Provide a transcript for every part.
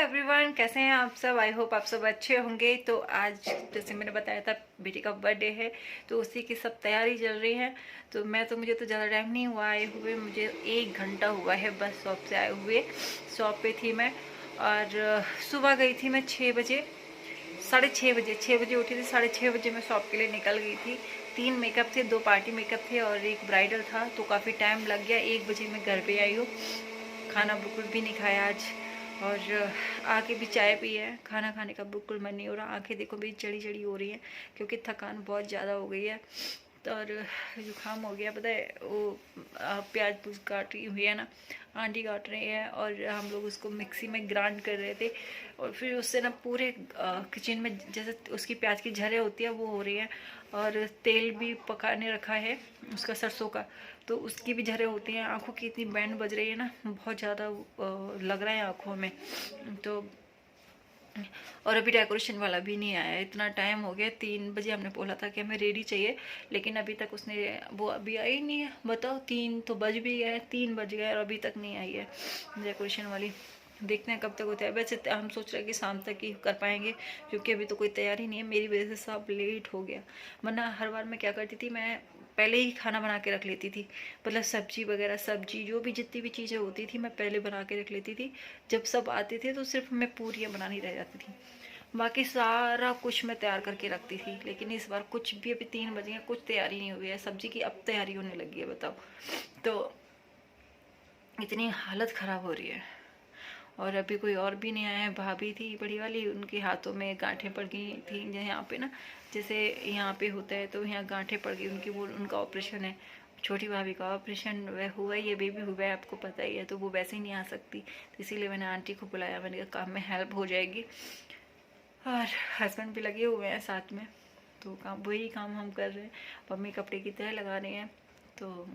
Everyone, कैसे हैं आप सब। आई होप आप सब अच्छे होंगे। तो आज जैसे मैंने बताया था बेटी का बर्थडे है, तो उसी की सब तैयारी चल रही है। तो मुझे तो ज़्यादा टाइम नहीं हुआ आए हुए, मुझे 1 घंटा हुआ है बस शॉप से आए हुए। शॉप पे थी मैं, और सुबह गई थी मैं 6 बजे, 6:30 बजे, 6 बजे उठी थी, 6:30 बजे मैं शॉप के लिए निकल गई थी। 3 मेकअप थे, 2 पार्टी मेकअप थे और एक ब्राइडल था, तो काफ़ी टाइम लग गया। 1 बजे मैं घर पे आई हूँ। खाना बिल्कुल भी नहीं खाया आज, और आके भी चाय पी है। खाना खाने का बिल्कुल मन नहीं हो रहा। आंखें देखो मेरी चढ़ी चढ़ी हो रही हैं क्योंकि थकान बहुत ज़्यादा हो गई है। तो और जुकाम हो गया, पता है वो प्याज पूज काट रही हुई है ना, आंटी काट रही है, और हम लोग उसको मिक्सी में ग्राइंड कर रहे थे। और फिर उससे ना पूरे किचन में जैसे उसकी प्याज की झरें होती है वो हो रही है। और तेल भी पकाने रखा है उसका, सरसों का, तो उसकी भी झरें होती हैं। आंखों की इतनी बैंड बज रही है ना, बहुत ज़्यादा लग रहा है आंखों में। तो और अभी डेकोरेशन वाला भी नहीं आया, इतना टाइम हो गया। 3 बजे हमने बोला था कि हमें रेडी चाहिए, लेकिन अभी तक वो अभी आई ही नहीं है। बताओ, 3 तो बज भी गए, 3 बज गए और अभी तक नहीं आई है डेकोरेशन वाली। देखते हैं कब तक होता है। वैसे हम सोच रहे हैं कि शाम तक ही कर पाएंगे, क्योंकि अभी तो कोई तैयारी नहीं है। मेरी वजह से सब लेट हो गया, वरना हर बार मैं क्या करती थी, मैं पहले ही खाना बना के रख लेती थी। मतलब सब्जी वगैरह, सब्जी जो भी जितनी भी चीज़ें होती थी मैं पहले बना के रख लेती थी। जब सब आते थे तो सिर्फ मैं पूरियाँ बनानी रह जाती थी, बाकी सारा कुछ मैं तैयार करके रखती थी। लेकिन इस बार कुछ भी, अभी 3 बजे हैं, कुछ तैयारी नहीं हुई है। सब्जी की अब तैयारी होने लगी है, बताओ। तो इतनी हालत ख़राब हो रही है। और अभी कोई और भी नहीं आया है। भाभी थी बड़ी वाली, उनके हाथों में गांठें पड़ गई थी यहाँ पे ना, जैसे यहाँ पे होता है तो यहाँ गांठें पड़ गई उनकी, वो उनका ऑपरेशन है। छोटी भाभी का ऑपरेशन हुआ है, ये बेबी हुआ है, आपको पता ही है। तो वो वैसे ही नहीं आ सकती, तो इसीलिए मैंने आंटी को बुलाया। मैंने कहा काम में हेल्प हो जाएगी। और हस्बैंड भी लगे हुए हैं साथ में, तो काम वही काम हम कर रहे हैं। मम्मी कपड़े की तह लगा रही हैं। तो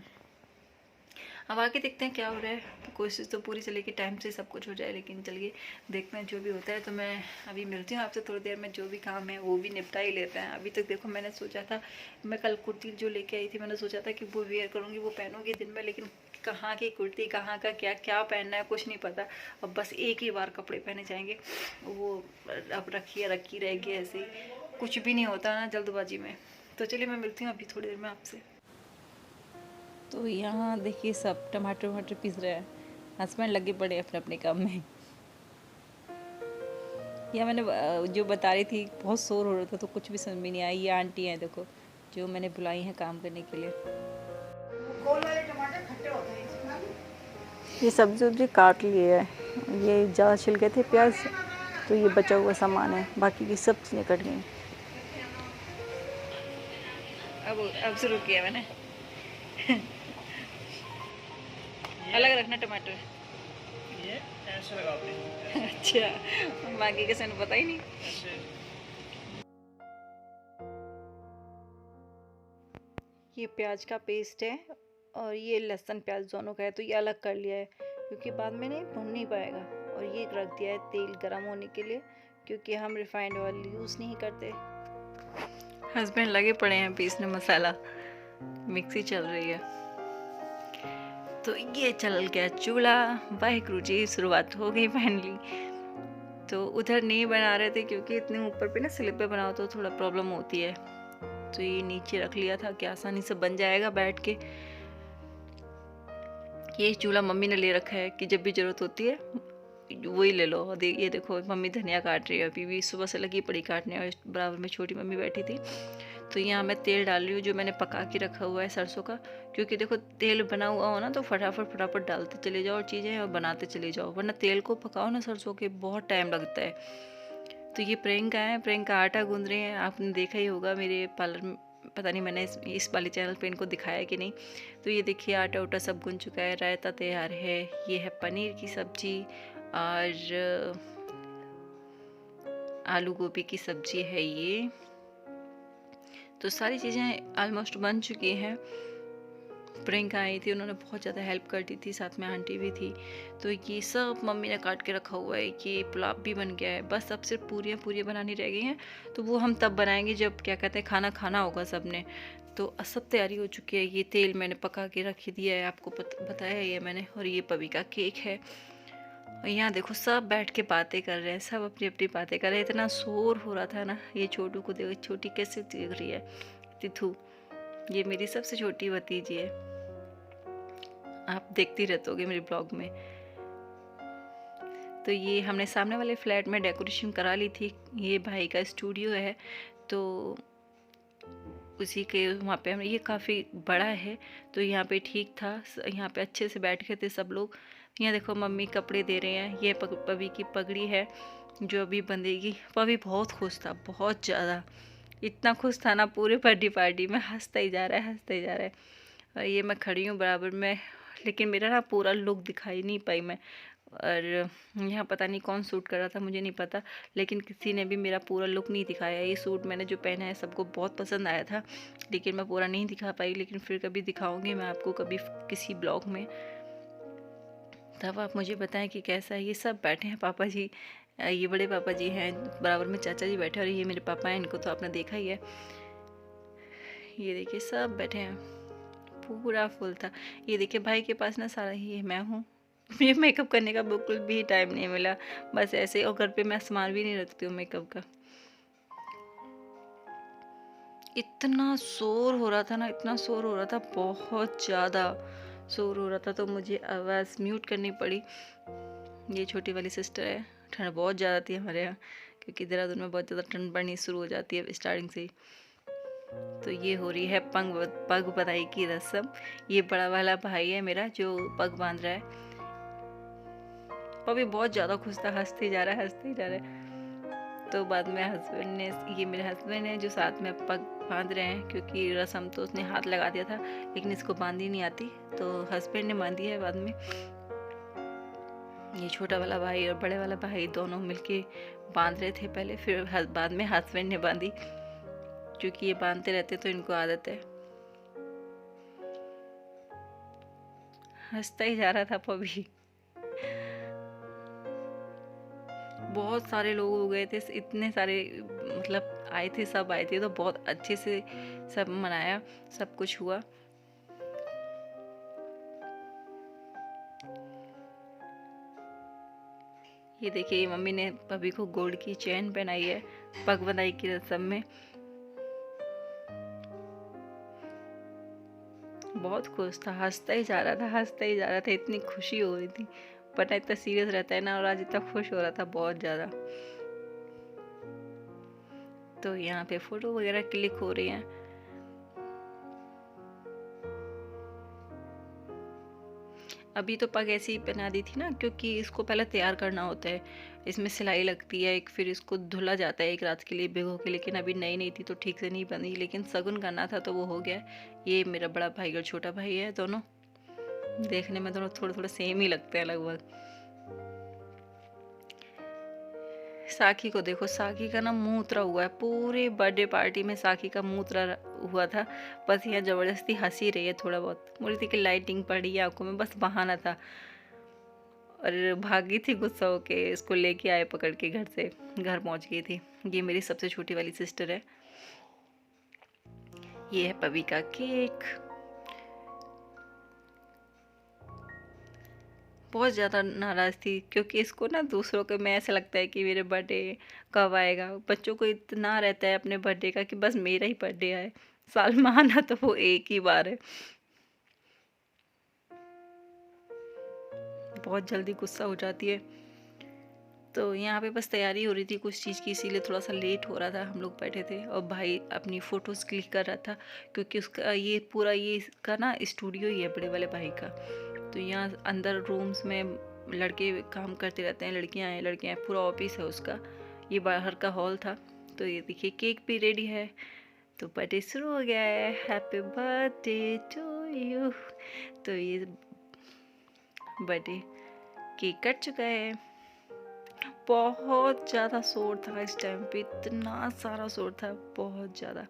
अब आगे देखते हैं क्या हो रहा है। कोशिश तो पूरी चलेगी टाइम से सब कुछ हो जाए, लेकिन चलिए देखते हैं जो भी होता है। तो मैं अभी मिलती हूँ आपसे थोड़ी देर में। जो भी काम है वो भी निपटा ही लेते हैं। अभी तक देखो, मैंने सोचा था, मैं कल कुर्ती जो लेके आई थी, मैंने सोचा था कि वो वेयर करूँगी, वो पहनूंगी दिन में, लेकिन कहाँ की कुर्ती, कहाँ का क्या क्या पहनना है कुछ नहीं पता। अब बस एक ही बार कपड़े पहने जाएंगे, वो अब रखी रहेगी ऐसे ही। कुछ भी नहीं होता ना जल्दबाजी में। तो चलिए मैं मिलती हूँ अभी थोड़ी देर में आपसे। तो यहाँ देखिए सब टमाटर वमाटर पीस रहे हैं। हस्बैंड लगे पड़े अपने अपने काम में। या मैंने जो बता रही थी, बहुत शोर हो रहा था तो कुछ भी समझ में नहीं आया। ये आंटी हैं देखो, जो मैंने बुलाई हैं काम करने के लिए। ये सब्जी वब्जी काट लिए है, ये ज़्यादा छिलके थे प्याज, तो ये बचा हुआ सामान है, बाकी की सब चीज़ें कट गई। अब शुरू किया मैंने। अलग रखना टमाटर। ये ऐसे लगाते हैं। अच्छा, बाकी किसी ने पता ही नहीं। ये प्याज का पेस्ट है और ये लहसुन प्याज दोनों का है, तो ये अलग कर लिया है क्योंकि बाद में नहीं भुन नहीं पाएगा। और ये रख दिया है तेल गर्म होने के लिए, क्योंकि हम रिफाइंड ऑयल यूज़ नहीं करते। हस्बैंड लगे पड़े हैं पीसने मसाला, मिक्सी चल रही है। तो ये चल गया चूल्हा। वाहिगुरु जी, शुरुआत हो गई फाइनली। तो उधर नहीं बना रहे थे क्योंकि इतने ऊपर पे ना स्लिप पे बनाओ तो थोड़ा प्रॉब्लम होती है, तो ये नीचे रख लिया था कि आसानी से बन जाएगा बैठ के। ये चूल्हा मम्मी ने ले रखा है कि जब भी ज़रूरत होती है वही ले लो। और ये देखो मम्मी धनिया काट रही है, अभी भी सुबह से लगी पड़ी काटने, और बराबर में छोटी मम्मी बैठी थी। तो यहाँ मैं तेल डाल रही हूँ जो मैंने पका के रखा हुआ है सरसों का, क्योंकि देखो तेल बना हुआ हो ना तो फटाफट डालते चले जाओ चीज़ें और बनाते चले जाओ, वरना तेल को पकाओ ना सरसों के, बहुत टाइम लगता है। तो ये प्रियंका है, प्रियंका आटा गूंद रही हैं। आपने देखा ही होगा मेरे पार्लर में, पता नहीं मैंने इस वाले चैनल पे इनको दिखाया कि नहीं। तो ये देखिए आटा उटा सब गूंद चुका है, रायता तैयार है। ये है पनीर की सब्जी और आलू गोभी की सब्जी है ये। तो सारी चीज़ें ऑलमोस्ट बन चुकी हैं। प्रियंका आई थी, उन्होंने बहुत ज़्यादा हेल्प कर दी थी, साथ में आंटी भी थी। तो ये सब मम्मी ने काट के रखा हुआ है। ये पुलाव भी बन गया है, बस अब सिर्फ पूरियाँ बनानी रह गई हैं। तो वो हम तब बनाएंगे जब क्या कहते हैं खाना खाना होगा सबने। तो सब तैयारी हो चुकी है। ये तेल मैंने पका के रख दिया है, आपको बताया है ये मैंने। और ये पपी का केक है। और यहाँ देखो सब बैठ के बातें कर रहे हैं, सब अपनी अपनी बातें कर रहे हैं। इतना शोर हो रहा था ना। ये छोटू को देखो, छोटी कैसे दिख रही है, तिथु। ये मेरी सबसे छोटी भतीजी है, आप देखती रहते होगे मेरे ब्लॉग में। तो ये हमने सामने वाले फ्लैट में डेकोरेशन करा ली थी। ये भाई का स्टूडियो है, तो उसी के वहाँ पे हम, ये काफ़ी बड़ा है तो यहाँ पे ठीक था, यहाँ पे अच्छे से बैठ गए थे सब लोग। यहाँ देखो मम्मी कपड़े दे रहे हैं। ये पवी की पगड़ी है जो अभी बंधेगी। पवी बहुत खुश था, बहुत ज़्यादा, इतना खुश था ना, पूरे बर्थडे पार्टी में हंसता ही जा रहा है, हंसता ही जा रहा है। और ये मैं खड़ी हूँ बराबर में, लेकिन मेरा ना पूरा लुक दिखाई नहीं पाई मैं। और यहाँ पता नहीं कौन सूट कर रहा था, मुझे नहीं पता, लेकिन किसी ने भी मेरा पूरा लुक नहीं दिखाया। ये सूट मैंने जो पहना है सबको बहुत पसंद आया था, लेकिन मैं पूरा नहीं दिखा पाई। लेकिन फिर कभी दिखाऊंगी मैं आपको, कभी किसी ब्लॉग में, तब आप मुझे बताएं कि कैसा है। ये सब बैठे हैं, पापा जी, ये बड़े पापा जी हैं, बराबर में चाचा जी बैठे हैं, और ये मेरे पापा हैं, इनको तो आपने देखा ही है। ये देखिए सब बैठे हैं, पूरा फुल था। ये देखिए भाई के पास ना सारा ही है, मैं हूँ। मुझे मेकअप करने का बिल्कुल भी टाइम नहीं मिला, बस ऐसे। और घर पे मैं सामान भी नहीं रखती हूँ मेकअप का। इतना शोर हो रहा था ना, इतना शोर हो रहा था, बहुत ज़्यादा शोर हो रहा था, तो मुझे आवाज़ म्यूट करनी पड़ी। ये छोटी वाली सिस्टर है। ठंड बहुत ज़्यादा थी हमारे यहाँ, क्योंकि देहरादून में बहुत ज़्यादा ठंड पड़नी शुरू हो जाती है स्टार्टिंग से ही। तो ये हो रही है पग बधाई की रस्म। ये बड़ा वाला भाई है मेरा जो पग बांध रहा है। पभी बहुत ज़्यादा खुश था, हंसते जा रहा है, हंसते जा रहा है। तो बाद में हस्बैंड ने, ये मेरे हस्बैंड हैं जो साथ में पग बांध रहे हैं, क्योंकि रस्म तो उसने हाथ लगा दिया था, लेकिन इसको बांधी नहीं आती, तो हस्बैंड ने बांधी है बाद में। ये छोटा वाला भाई और बड़े वाला भाई दोनों मिलके बांध रहे थे पहले, फिर बाद में हस्बैंड ने बांधी, क्योंकि ये बांधते रहते तो इनको आदत है। हंसता ही जा रहा था पभी। बहुत सारे लोग हो गए थे, इतने सारे, मतलब आए थे, सब आए थे, तो बहुत अच्छे से सब मनाया, सब कुछ हुआ। ये देखिए मम्मी ने भाभी को गोल्ड की चेन पहनाई है पग बंधाई की रस्म में। बहुत खुश था, हंसता ही जा रहा था, हंसता ही जा रहा था, इतनी खुशी हो रही थी। पता इतना सीरियस रहता है ना, और आज इतना खुश हो रहा था बहुत ज़्यादा। तो यहाँ पे फोटो वगैरह क्लिक हो रही हैं। अभी तो पग ऐसे ही पहना दी थी ना, क्योंकि इसको पहले तैयार करना होता है, इसमें सिलाई लगती है एक, फिर इसको धुला जाता है एक रात के लिए भिगो के। लेकिन अभी नई नई थी तो ठीक से नहीं बनी, लेकिन सगुन करना था तो वो हो गया। ये मेरा बड़ा भाई और छोटा भाई है, दोनों देखने में दोनों थोड़े थोड़े सेम ही लगते हैं लगभग। साकी को देखो, साकी का ना मुंह उतरा हुआ है, पूरे बर्थडे पार्टी में साकी का मुंह उतरा हुआ था। बस यहाँ जबरदस्ती हंसी रही है थोड़ा बहुत, बोली थी कि लाइटिंग पड़ी है आंखों में, बस बहाना था। और भागी थी गुस्सा होके, इसको लेके आए पकड़ के घर से, घर पहुंच गई थी। ये मेरी सबसे छोटी वाली सिस्टर है। ये है पवी का केक। बहुत ज़्यादा नाराज़ थी, क्योंकि इसको ना दूसरों के में ऐसा लगता है कि मेरे बर्थडे कब आएगा। बच्चों को इतना रहता है अपने बर्थडे का कि बस मेरा ही बर्थडे आए, साल में आना तो वो एक ही बार है। बहुत जल्दी गुस्सा हो जाती है। तो यहाँ पे बस तैयारी हो रही थी कुछ चीज़ की, इसीलिए थोड़ा सा लेट हो रहा था। हम लोग बैठे थे और भाई अपनी फ़ोटोज़ क्लिक कर रहा था, क्योंकि उसका ये पूरा, ये इसका ना स्टूडियो ही है बड़े वाले भाई का। तो यहाँ अंदर रूम्स में लड़के काम करते रहते हैं, लड़कियाँ हैं, लड़कियाँ हैं, पूरा ऑफिस है उसका। ये बाहर का हॉल था। तो ये देखिए केक भी रेडी है, तो बर्थडे शुरू हो गया है। Happy birthday to you. तो ये बर्थडे केक कट चुका है। बहुत ज़्यादा शोर था इस टाइम पे, इतना सारा शोर था, बहुत ज़्यादा।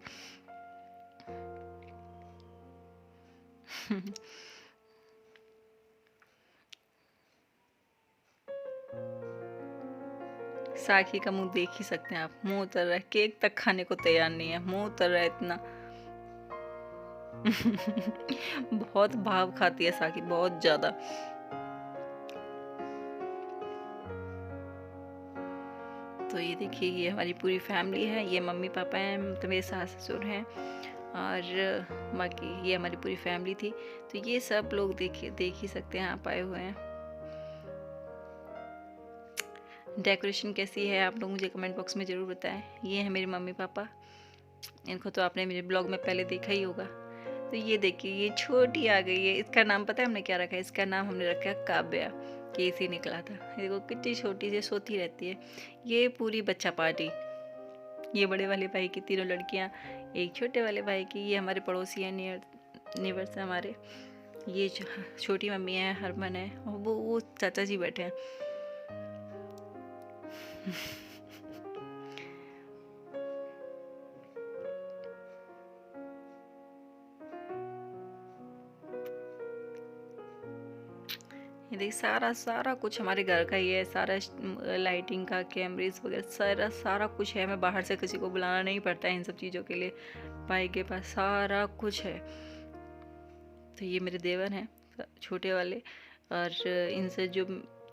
साकी का मुंह देख ही सकते हैं आप, मुंह उतर रहा है, केक तक खाने को तैयार नहीं है, मुंह उतर रहा है इतना। बहुत भाव खाती है साकी, बहुत ज़्यादा। तो ये देखिए, ये हमारी पूरी फैमिली है। ये मम्मी पापा हैं, तो मेरे सास ससुर हैं, और बाकी ये हमारी पूरी फैमिली थी। तो ये सब लोग देख ही सकते हैं, आप आए हुए हैं। डेकोरेशन कैसी है आप लोग मुझे कमेंट बॉक्स में ज़रूर बताएं। ये है मेरे मम्मी पापा, इनको तो आपने मेरे ब्लॉग में पहले देखा ही होगा। तो ये देखिए, ये छोटी आ गई है। इसका नाम पता है हमने क्या रखा है? इसका नाम हमने रखा है काव्या, केस ही निकला था। देखो कितनी छोटी सी सोती रहती है। ये पूरी बच्चा पार्टी, ये बड़े वाले भाई की 3 लड़कियां, एक छोटे वाले भाई की। ये हमारे पड़ोसी हैं, नेबर से हमारे। ये छोटी मम्मी है, हरमन है, और वो चाचा जी बैठे हैं। ये देख, सारा कुछ हमारे घर का ही है। सारा लाइटिंग का, कैमरेज वगैरह सारा कुछ है। मैं बाहर से किसी को बुलाना नहीं पड़ता है इन सब चीज़ों के लिए। भाई के पास सारा कुछ है। तो ये मेरे देवर हैं छोटे वाले, और इनसे जो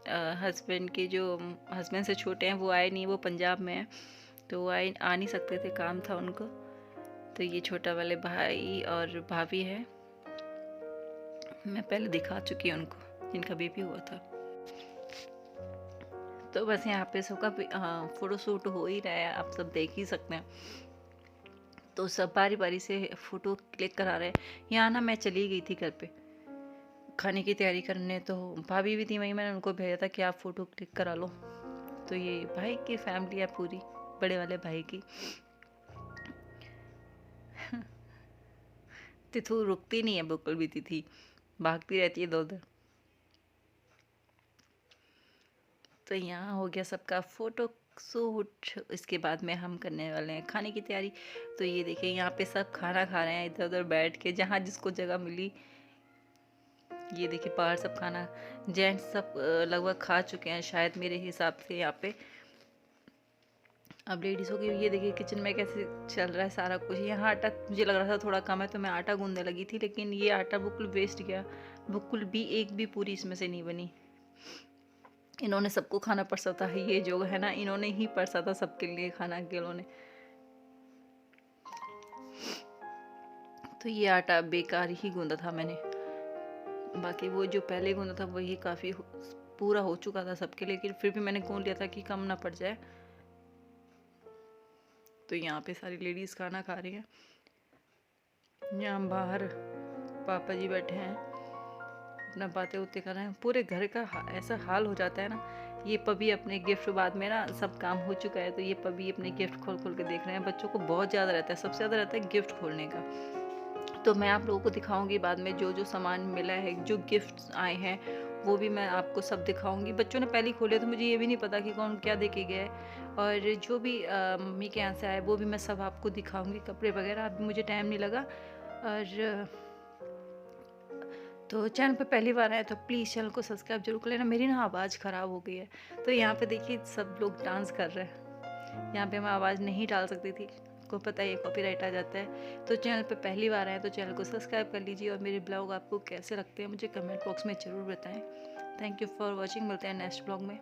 हस्बैंड से छोटे हैं वो आए नहीं, वो पंजाब में हैं, तो वो आ नहीं सकते थे, काम था उनको। तो ये छोटा वाले भाई और भाभी है, मैं पहले दिखा चुकी हूँ उनको, जिनका बेबी हुआ था। तो बस यहाँ पे सबका फ़ोटो शूट हो ही रहा है, आप सब देख ही सकते हैं। तो सब बारी बारी से फ़ोटो क्लिक करा रहे हैं। यहाँ ना मैं चली गई थी घर पे खाने की तैयारी करने, तो भाभी भी थी वहीं, मैंने उनको भेजा था कि आप फ़ोटो क्लिक करा लो। तो ये भाई की फैमिली है पूरी, बड़े वाले भाई की। तिथु रुकती नहीं है बिल्कुल भी, तिथि भागती रहती है इधर उधर। तो यहाँ हो गया सबका फ़ोटो शूट। इसके बाद में हम करने वाले हैं खाने की तैयारी। तो ये देखिए, यहाँ पे सब खाना खा रहे हैं इधर उधर बैठ के, जहाँ जिसको जगह मिली। ये देखिए बाहर सब खाना, जेंट्स सब लगभग खा चुके हैं शायद मेरे हिसाब से यहाँ पे। अब लेडीज़ों की ये देखिए किचन में कैसे चल रहा है सारा कुछ। यहाँ आटा मुझे लग रहा था थोड़ा कम है, तो मैं आटा गूंदने लगी थी, लेकिन ये आटा बिल्कुल वेस्ट गया। बिल्कुल भी एक भी पूरी इसमें से नहीं बनी। इन्होंने सबको खाना परसा था, ये जो है ना, इन्होंने ही परसा था सबके लिए खाना किलो ने। तो ये आटा बेकार ही गूंदा था मैंने, बाकी वो जो पहले गूंदा था वही काफ़ी पूरा हो चुका था सबके लिए, लेकिन फिर भी मैंने गूंद लिया था कि कम ना पड़ जाए। तो यहाँ पे सारी लेडीज़ खाना खा रही हैं। यहाँ बाहर पापा जी बैठे हैं, अपना बातें उतने कर रहे हैं। पूरे घर का ऐसा हाल हो जाता है ना। ये पभी अपने गिफ्ट, बाद में ना सब काम हो चुका है, तो ये पभी अपने गिफ्ट खोल खोल के देख रहे हैं। बच्चों को बहुत ज़्यादा रहता है, सबसे ज़्यादा रहता है गिफ्ट खोलने का। तो मैं आप लोगों को दिखाऊंगी बाद में जो जो सामान मिला है, जो गिफ्ट्स आए हैं, वो भी मैं आपको सब दिखाऊंगी। बच्चों ने पहले खोले तो मुझे ये भी नहीं पता कि कौन क्या दे के गया है, और जो भी मम्मी के यहाँ से आए वो भी मैं सब आपको दिखाऊंगी। कपड़े वगैरह अभी मुझे टाइम नहीं लगा। और तो चैनल पे पहली बार आए तो प्लीज़ चैनल को सब्सक्राइब जरूर कर लेना। मेरी ना आवाज़ ख़राब हो गई है, तो यहाँ पे देखिए सब लोग डांस कर रहे हैं। यहाँ पे मैं आवाज़ नहीं डाल सकती थी, आपको पता है कॉपीराइट आ जाता है। तो चैनल पे पहली बार आए तो चैनल को सब्सक्राइब कर लीजिए, और मेरे ब्लॉग आपको कैसे लगते हैं मुझे कमेंट बॉक्स में ज़रूर बताएं। थैंक यू फॉर वॉचिंग, मिलते हैं नेक्स्ट ब्लॉग में।